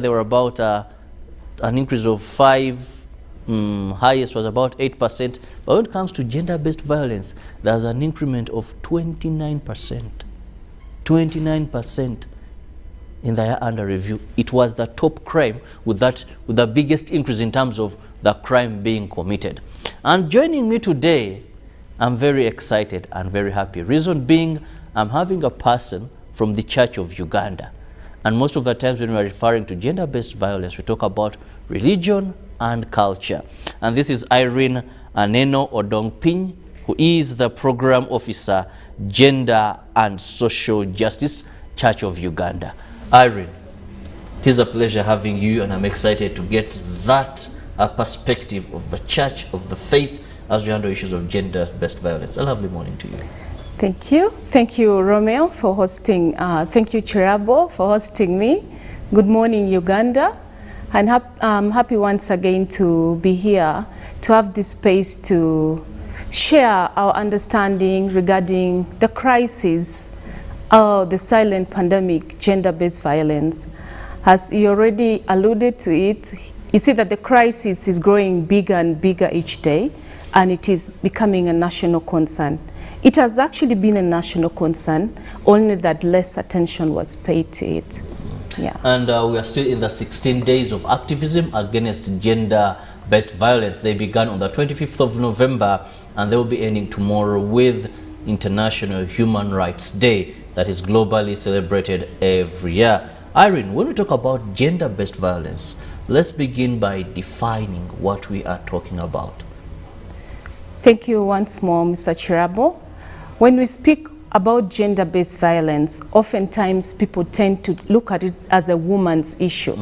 There were about an increase of 5, highest was about 8%. But when it comes to gender-based violence, there's an increment of 29%. 29% in the year under review. It was the top crime with the biggest increase in terms of the crime being committed. And joining me today, I'm very excited and very happy. Reason being, I'm having a person from the Church of Uganda. And most of the times when we're referring to gender-based violence, we talk about religion and culture. And this is Irene Aneno Odongpiny, who is the Program Officer, Gender and Social Justice, Church of Uganda. Irene, it is a pleasure having you, and I'm excited to get that perspective of the Church, of the faith, as we handle issues of gender-based violence. A lovely morning to you. Thank you. Thank you, Romeo, for hosting. Thank you, Chirabo, for hosting me. Good morning, Uganda. And I'm happy once again to be here, to have this space to share our understanding regarding the crisis of the silent pandemic, gender-based violence. As you already alluded to it, you see that the crisis is growing bigger and bigger each day, and it is becoming a national concern. It has actually been a national concern, only that less attention was paid to it. Yeah. And we are still in the 16 days of activism against gender-based violence. They began on the 25th of November, and they will be ending tomorrow with International Human Rights Day that is globally celebrated every year. Irene, when we talk about gender-based violence, let's begin by defining what we are talking about. Thank you once more, Mr. Chirabo. When we speak about gender-based violence, oftentimes people tend to look at it as a woman's issue.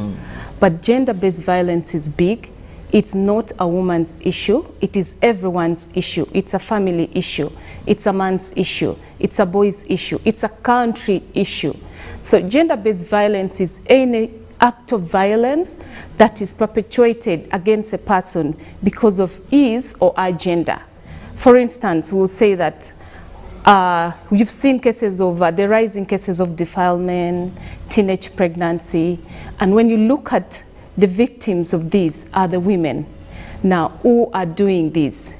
But gender-based violence is big. It's not a woman's issue. It is everyone's issue. It's a family issue. It's a man's issue. It's a boy's issue. It's a country issue. So gender-based violence is any act of violence that is perpetuated against a person because of his or her gender. For instance, we'll say that we've seen cases of the rising cases of defilement, teenage pregnancy, and when you look at the victims of these are the women. Now, who are doing this?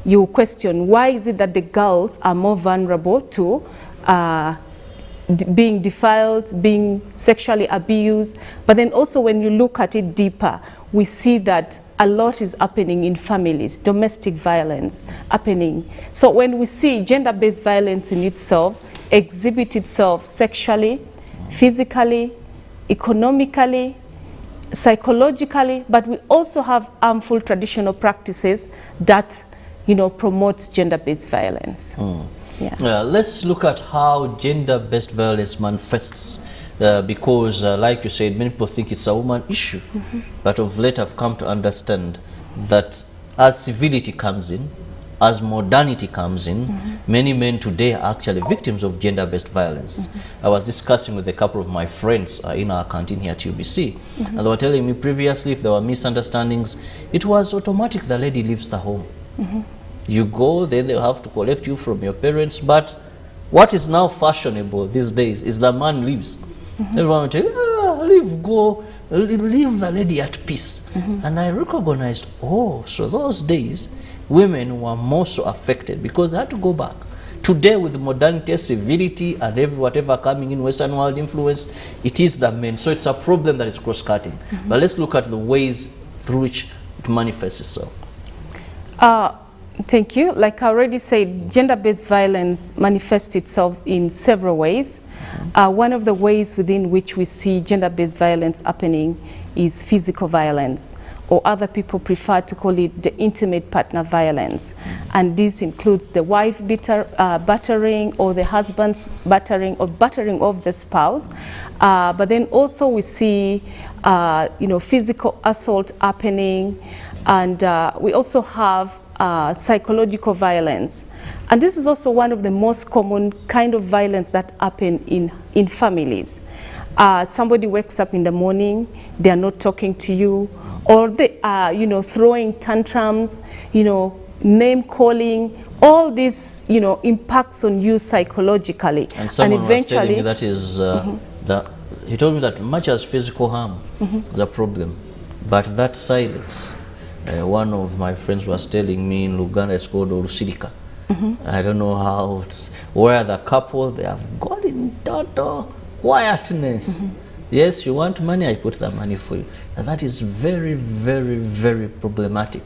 You question, why is it that the girls are more vulnerable to being defiled, being sexually abused? But then also when you look at it deeper, we see that a lot is happening in families, domestic violence happening. So when we see gender-based violence in itself, exhibit itself sexually, physically, economically, psychologically, but we also have harmful traditional practices that, you know, promote gender-based violence. Yeah. Let's look at how gender-based violence manifests. Because like you said, many people think it's a woman issue, but of late I've come to understand that as civility comes in, as modernity comes in, many men today are actually victims of gender-based violence. I was discussing with a couple of my friends in our canteen here at UBC, and they were telling me previously if there were misunderstandings, it was automatic, the lady leaves the home. You go, then they'll have to collect you from your parents, but what is now fashionable these days is the man leaves. Everyone will tell you, leave, go, leave the lady at peace. And I recognized, oh, so those days, women were more so affected because they had to go back. Today, with modernity, civility, and whatever coming in Western world influence, it is the men. So it's a problem that is cross-cutting. But let's look at the ways through which it manifests itself. Thank you. Like I already said, gender-based violence manifests itself in several ways. One of the ways within which we see gender-based violence happening is physical violence, or other people prefer to call it the intimate partner violence. And this includes the wife battering, or the husband's battering, or battering of the spouse. But then also we see physical assault happening, and we also have psychological violence. And this is also one of the most common kind of violence that happen in families. Somebody wakes up in the morning, they are not talking to you, or they are, throwing tantrums, name calling. All this, impacts on you psychologically. And someone was telling me that is the he told me that much as physical harm is a problem, but that silence, one of my friends was telling me in Uganda, it's called Urusirika. I don't know how, where the couple, they have got in total quietness. Yes, you want money, I put the money for you. And that is very, very, very problematic.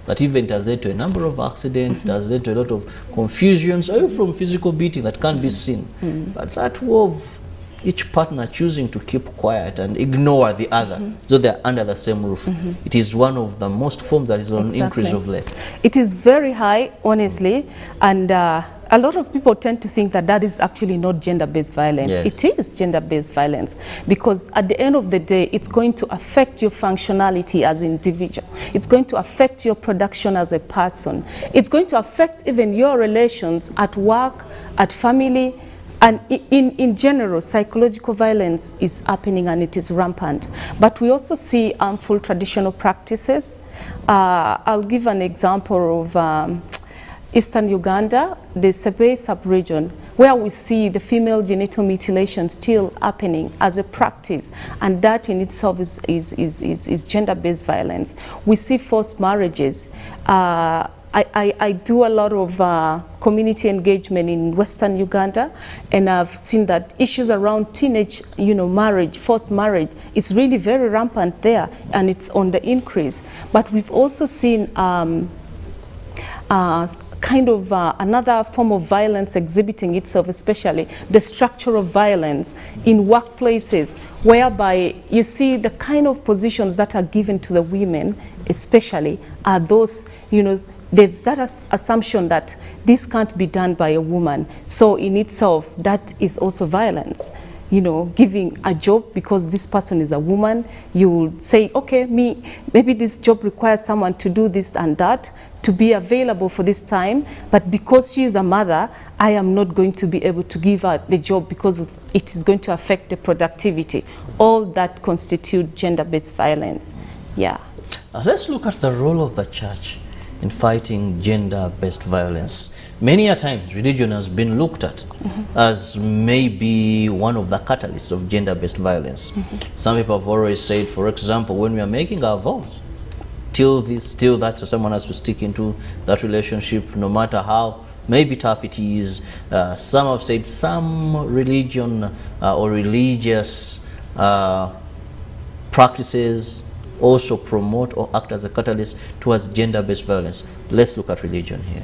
That even it has led to a number of accidents, it has led to a lot of confusions, away from physical beating that can't be seen. But that of each partner choosing to keep quiet and ignore the other, so they're under the same roof. It is one of the most forms that is on increase of late. It is very high, honestly, and a lot of people tend to think that that is actually not gender-based violence. Yes. It is gender-based violence, because at the end of the day, it's going to affect your functionality as an individual. It's going to affect your production as a person. It's going to affect even your relations at work, at family, and in general, psychological violence is happening and it is rampant. But we also see harmful traditional practices. I'll give an example of Eastern Uganda, the Sebe sub-region, where we see the female genital mutilation still happening as a practice, and that in itself is gender-based violence. We see forced marriages. I do a lot of community engagement in Western Uganda, and I've seen that issues around teenage, marriage, forced marriage, it's really very rampant there, and it's on the increase. But we've also seen another form of violence exhibiting itself, especially the structure of violence in workplaces, whereby you see the kind of positions that are given to the women, especially, are those, there's that assumption that this can't be done by a woman. So in itself, that is also violence. Giving a job because this person is a woman, you will say, okay, maybe this job requires someone to do this and that, to be available for this time, but because she is a mother, I am not going to be able to give her the job because it is going to affect the productivity. All that constitute gender-based violence. Yeah. Let's look at the role of the church in fighting gender-based violence. Many a times, religion has been looked at as maybe one of the catalysts of gender-based violence. Some people have always said, for example, when we are making our vows, till this, till that, so someone has to stick into that relationship, no matter how maybe tough it is. Some have said some religion or religious practices also promote or act as a catalyst towards gender-based violence. Let's look at religion here.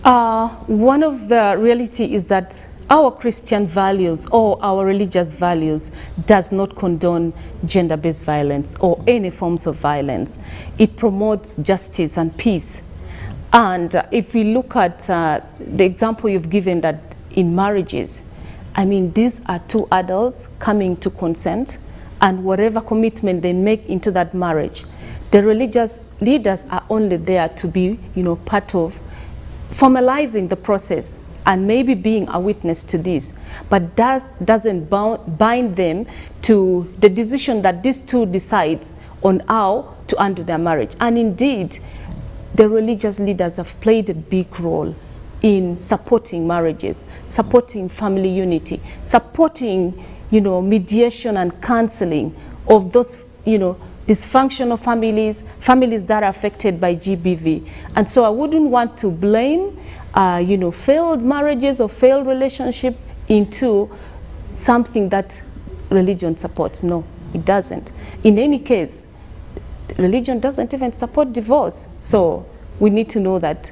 One of the reality is that our Christian values or our religious values does not condone gender-based violence or any forms of violence. It promotes justice and peace. And if we look at the example you've given, that in marriages, I mean, these are two adults coming to consent, and whatever commitment they make into that marriage, the religious leaders are only there to be, part of formalizing the process and maybe being a witness to this, but that doesn't bind them to the decision that these two decides on how to undo their marriage. And indeed, the religious leaders have played a big role in supporting marriages, supporting family unity, supporting, mediation and counseling of those, dysfunctional families that are affected by GBV. And so I wouldn't want to blame, failed marriages or failed relationship into something that religion supports. No, it doesn't. In any case, religion doesn't even support divorce. So we need to know that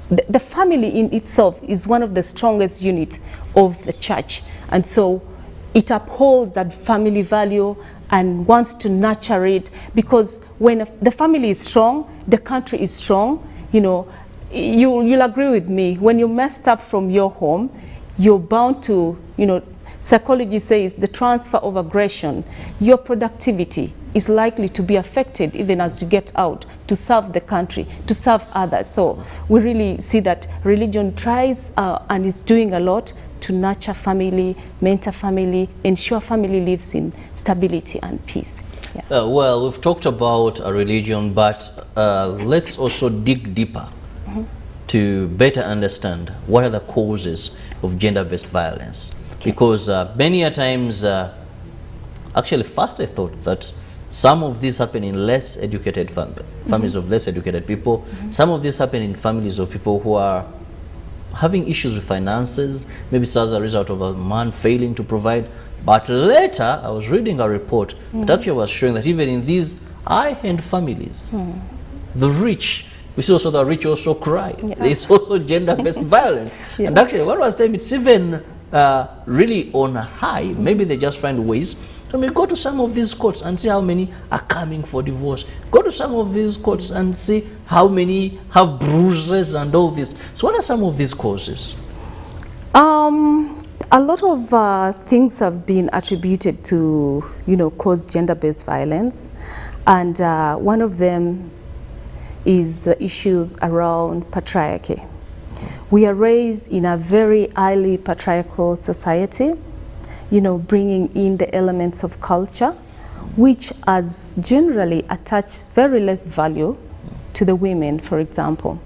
the family in itself is one of the strongest units of the church. And so it upholds that family value and wants to nurture it, because when the family is strong, the country is strong. You'll agree with me, when you messed up from your home, you're bound to, psychology says the transfer of aggression, your productivity is likely to be affected even as you get out to serve the country, to serve others. So we really see that religion tries and is doing a lot to nurture family, mentor family, ensure family lives in stability and peace. Yeah. Well, we've talked about a religion, but let's also dig deeper to better understand what are the causes of gender-based violence. Okay. Because many a times Actually, first I thought that some of these happen in less educated families of less educated people. Some of these happen in families of people who are having issues with finances. Maybe it's as a result of a man failing to provide. But later, I was reading a report that actually was showing that even in these high-end families, the rich, we see also the rich also cry. Yeah. There's also gender-based violence. Yes. And actually, what was saying, it's even really on a high. Maybe they just find ways. I mean, go to some of these courts and see how many are coming for divorce. Go to some of these courts and see how many have bruises and all this. So what are some of these causes? A lot of things have been attributed to, cause gender-based violence. And one of them is the issues around patriarchy. We are raised in a very highly patriarchal society, bringing in the elements of culture, which has generally attached very less value to the women, for example.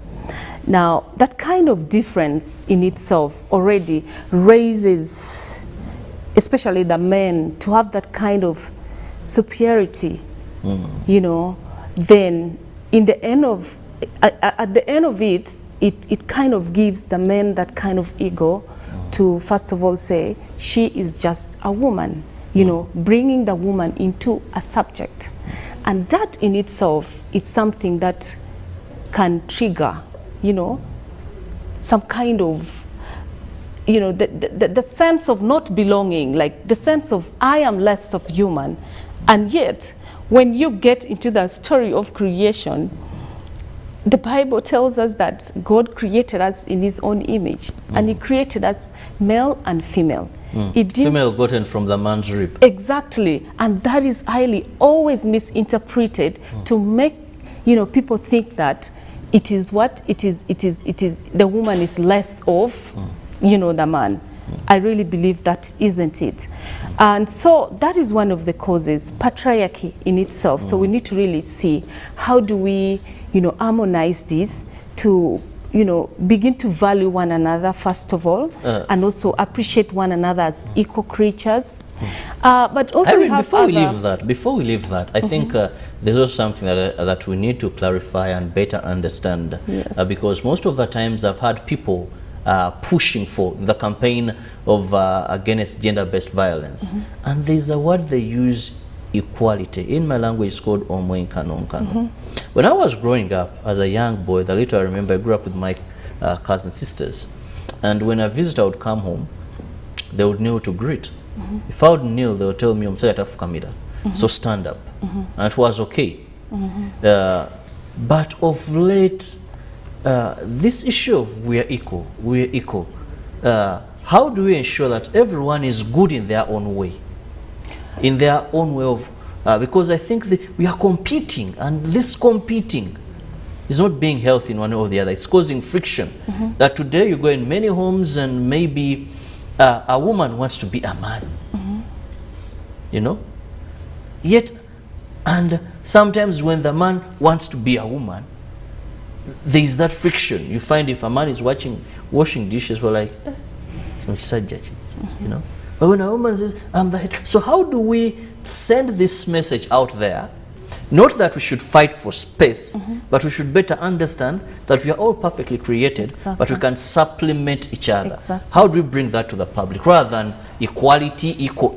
Now, that kind of difference in itself already raises, especially the men, to have that kind of superiority, then in the end of, at the end of it, it kind of gives the men that kind of ego to, first of all, say, she is just a woman, bringing the woman into a subject. And that in itself, it's something that can trigger, some kind of, the sense of not belonging, like the sense of I am less of human. And yet, when you get into the story of creation, the Bible tells us that God created us in his own image, and he created us male and female. Female gotten from the man's rib. Exactly. And that is highly always misinterpreted to make, people think that it is the woman is less of, the man. I really believe that isn't it. And so that is one of the causes, patriarchy in itself. So we need to really see how do we, harmonize this to, begin to value one another, first of all, and also appreciate one another as equal creatures. But also before we leave that, I think there's also something that we need to clarify and better understand. Yes. Because most of the times I've had people pushing for the campaign of against gender-based violence, and there's a word they use, equality. In my language, it's called omwenkanonkano. When I was growing up as a young boy, the little I remember, I grew up with my cousins and sisters, and when a visitor would come home, they would kneel to greet. If I would kneel, they would tell me, so stand up. And it was okay. But of late, this issue of we're equal, how do we ensure that everyone is good in their own way? In their own way of, because I think we are competing, and this competing is not being healthy in one or the other. It's causing friction. That today you go in many homes and maybe a woman wants to be a man, Yet, and sometimes when the man wants to be a woman, there is that friction. You find if a man is washing dishes, we're like, But when a woman says, I'm the head. So how do we send this message out there? Not that we should fight for space, but we should better understand that we are all perfectly created, but we can supplement each other. How do we bring that to the public? Rather than equality, equal,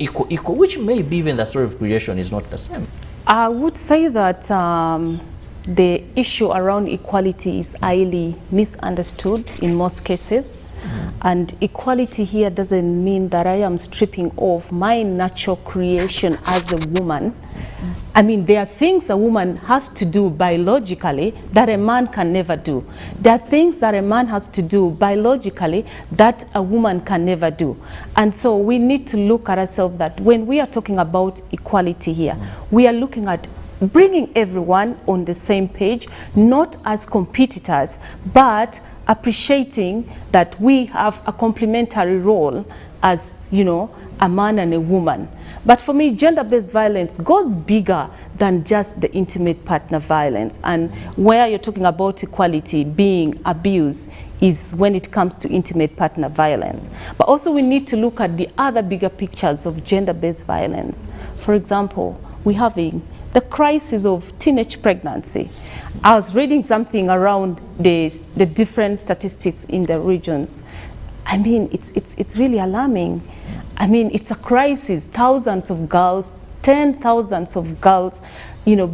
which maybe even the story of creation is not the same. I would say that the issue around equality is highly misunderstood in most cases. And equality here doesn't mean that I am stripping off my natural creation as a woman. I mean, there are things a woman has to do biologically that a man can never do. There are things that a man has to do biologically that a woman can never do. And so we need to look at ourselves that when we are talking about equality here, we are looking at bringing everyone on the same page, not as competitors, but appreciating that we have a complementary role as, a man and a woman. But for me, gender-based violence goes bigger than just the intimate partner violence. And where you're talking about equality being abused is when it comes to intimate partner violence. But also we need to look at the other bigger pictures of gender-based violence. For example, we're having the crisis of teenage pregnancy. I was reading something around the different statistics in the regions. I mean, it's really alarming. I mean, it's a crisis. Thousands of girls, 10,000s of girls,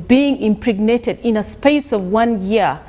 being impregnated in a space of 1 year.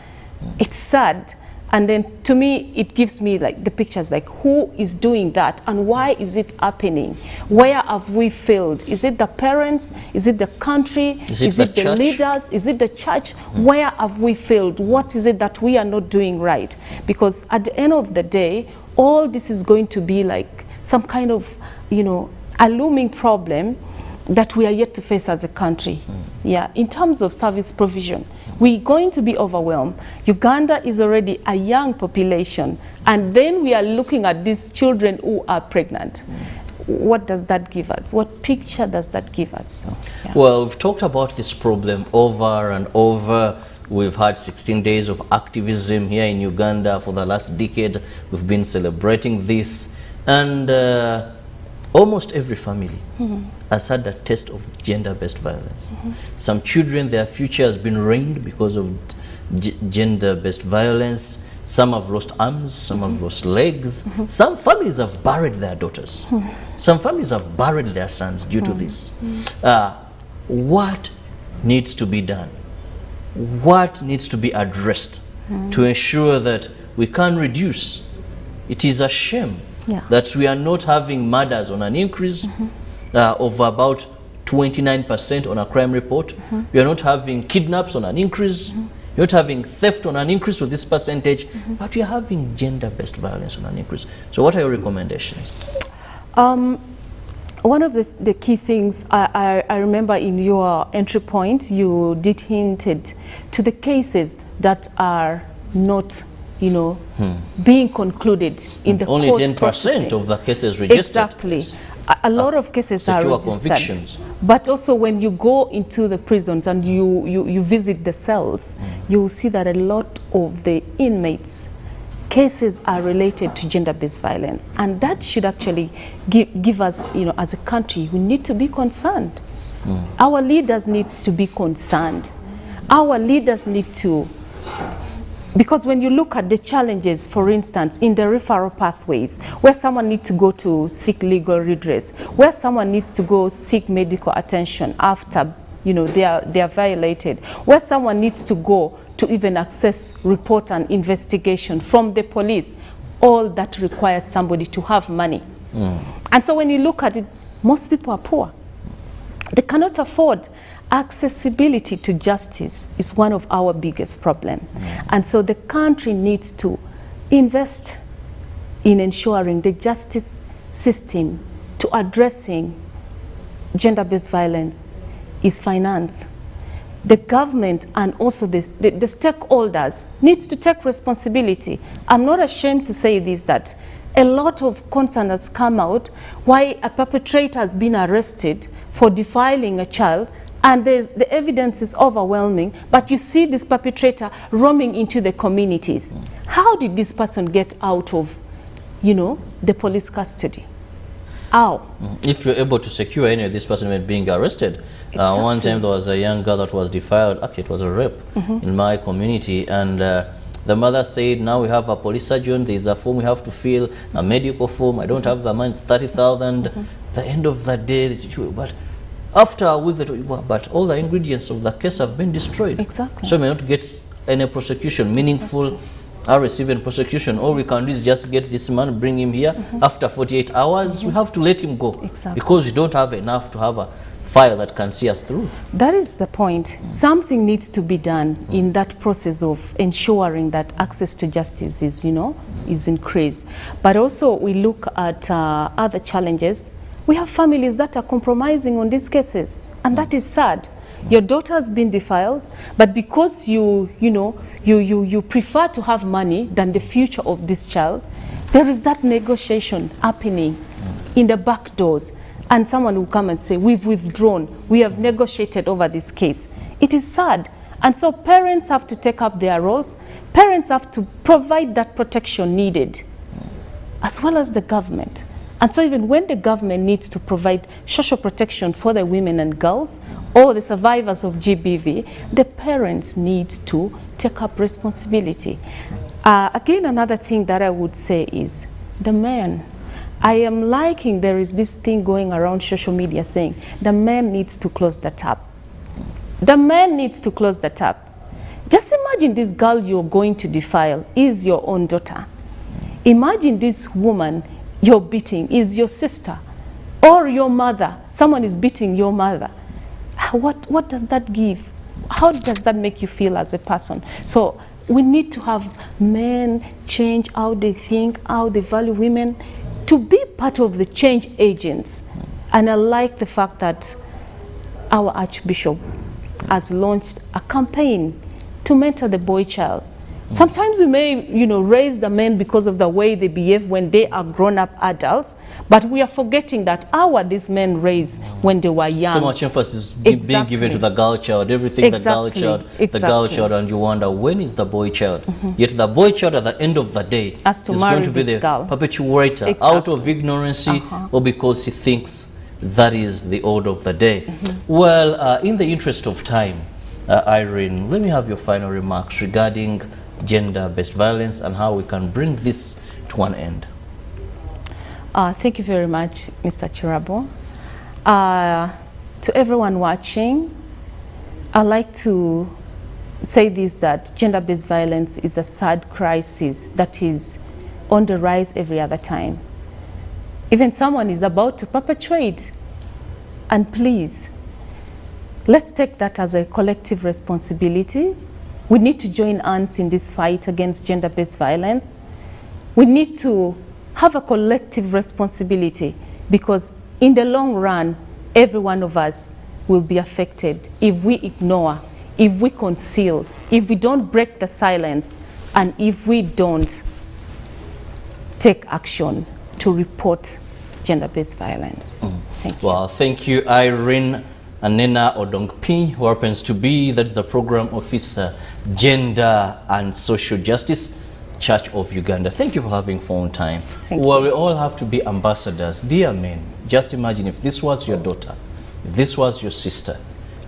It's sad. And then to me, it gives me like the pictures, like who is doing that and why is it happening? Where have we failed? Is it the parents? Is it the country? Is it the leaders? Is it the church? Where have we failed? What is it that we are not doing right? Because at the end of the day, all this is going to be like some kind of, a looming problem that we are yet to face as a country. Yeah, in terms of service provision, we're going to be overwhelmed. Uganda is already a young population, and then we are looking at these children who are pregnant. What does that give us? What picture does that give us? So, yeah. Well, we've talked about this problem over and over. We've had 16 days of activism here in Uganda for the last decade. We've been celebrating this, and almost every family has had a taste of gender-based violence. Some children, their future has been ruined because of gender-based violence. Some have lost arms, some have lost legs. Some families have buried their daughters. Some families have buried their sons due to this. What needs to be done? What needs to be addressed to ensure that we can reduce? It is a shame that we are not having murders on an increase of about 29% on a crime report. We are not having kidnaps on an increase. You're not having theft on an increase with this percentage, but you're having gender-based violence on an increase. So what are your recommendations? One of the key things, I remember in your entry point, you did hinted to the cases that are not, being concluded in the only court 10% processing. of the cases registered. Exactly. A lot of cases are registered. Convictions. But also when you go into the prisons and you visit the cells, you will see that a lot of the inmates' cases are related to gender-based violence. And that should actually give us, as a country, we need to be concerned. Our leaders need to be concerned. Our leaders need to, because when you look at the challenges, for instance, in the referral pathways, where someone needs to go to seek legal redress, where someone needs to go seek medical attention after, they are violated, where someone needs to go to even access report and investigation from the police, all that requires somebody to have money. And so when you look at it, most people are poor. They cannot afford. Accessibility to justice is one of our biggest problems. And so the country needs to invest in ensuring the justice system to addressing gender-based violence is financed. The government and also the stakeholders needs to take responsibility. I'm not ashamed to say this, that a lot of concern has come out why a perpetrator has been arrested for defiling a child, and the evidence is overwhelming, but you see this perpetrator roaming into the communities. How did this person get out of, the police custody? How? If you're able to secure any of this person being arrested. Exactly. One time there was a young girl that was defiled. Actually, it was a rape in my community, and the mother said, now we have a police surgeon, there's a form we have to fill, a medical form, I don't have the money, it's 30,000. The end of the day, but after a week, but all the ingredients of the case have been destroyed. Exactly. So we may not get any prosecution, meaningful or receiving prosecution. All we can do is just get this man, bring him here. After 48 hours, we have to let him go. Exactly. Because we don't have enough to have a file that can see us through. That is the point. Something needs to be done in that process of ensuring that access to justice is, is increased. But also we look at other challenges. We have families that are compromising on these cases, and that is sad. Your daughter has been defiled, but because you prefer to have money than the future of this child, there is that negotiation happening in the back doors. and someone will come and say, we've withdrawn, we have negotiated over this case. It is sad. And so parents have to take up their roles. Parents have to provide that protection needed, as well as the government. And so even when the government needs to provide social protection for the women and girls or the survivors of GBV, the parents need to take up responsibility. Again, another thing that I would say is the men. I am liking there is this thing going around social media saying the man needs to close the tap. The man needs to close the tap. Just imagine this girl you're going to defile is your own daughter. Imagine this woman you're beating is your sister or your mother. Someone is beating your mother. What does that give? How does that make you feel as a person? So we need to have men change how they think, how they value women, to be part of the change agents. And I like the fact that our Archbishop has launched a campaign to mentor the boy child. Sometimes we may, raise the men because of the way they behave when they are grown-up adults, but we are forgetting that these men raised when they were young. So much emphasis being given to the girl child, everything the girl child, and you wonder, when is the boy child? Yet the boy child at the end of the day is going to be the perpetuator out of ignorance or because he thinks that is the order of the day. Well, in the interest of time, Irene, let me have your final remarks regarding gender-based violence and how we can bring this to an end. Thank you very much, Mr. Chirabo. To everyone watching, I'd like to say this, that gender-based violence is a sad crisis that is on the rise every other time. Even someone is about to perpetrate. And please, let's take that as a collective responsibility. We need to join hands in this fight against gender-based violence. We need to have a collective responsibility because in the long run, every one of us will be affected if we ignore, if we conceal, if we don't break the silence, and if we don't take action to report gender-based violence. Thank you. Well, thank you, Irene Anena Odongpin, who happens to be the Program Officer, Gender and Social Justice, Church of Uganda. Thank you for having phone time. Well, we all have to be ambassadors. Dear men, just imagine if this was your daughter, if this was your sister.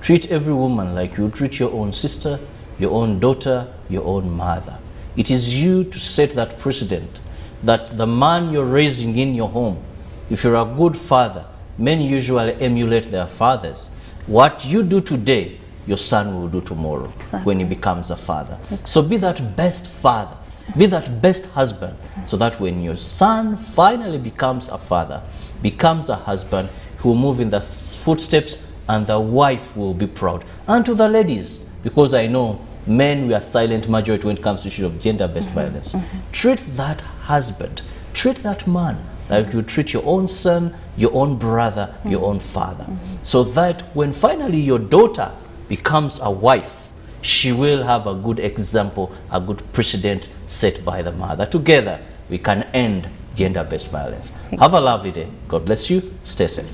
Treat every woman like you treat your own sister, your own daughter, your own mother. It is you to set that precedent, that the man you're raising in your home, if you're a good father, men usually emulate their fathers. What you do today, your son will do tomorrow when he becomes a father. So be that best father, be that best husband, so that when your son finally becomes a father, becomes a husband, he will move in the footsteps and the wife will be proud. And to the ladies, because I know men, we are silent majority when it comes to issue of gender-based violence. Treat that husband, treat that man like you treat your own son, your own brother, your own father. So that when finally your daughter becomes a wife, she will have a good example, a good precedent set by the mother. Together, we can end gender-based violence. Have a lovely day. God bless you. Stay safe.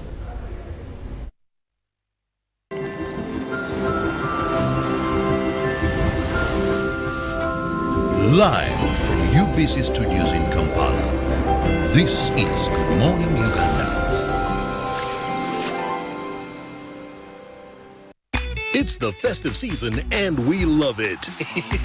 Live from UBC Studios in Kampala, this is Good Morning Uganda. It's the festive season and we love it.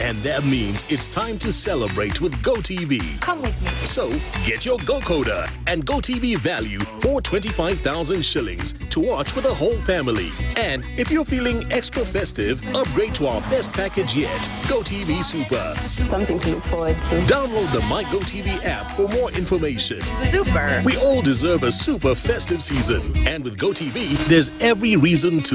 And that means it's time to celebrate with GoTV. Come with me. So get your GoCoder and GoTV value for 25,000 shillings to watch with the whole family. And if you're feeling extra festive, upgrade to our best package yet, GoTV Super. Something to look forward to. Download the My GoTV app for more information. Super. We all deserve a super festive season. And with GoTV, there's every reason to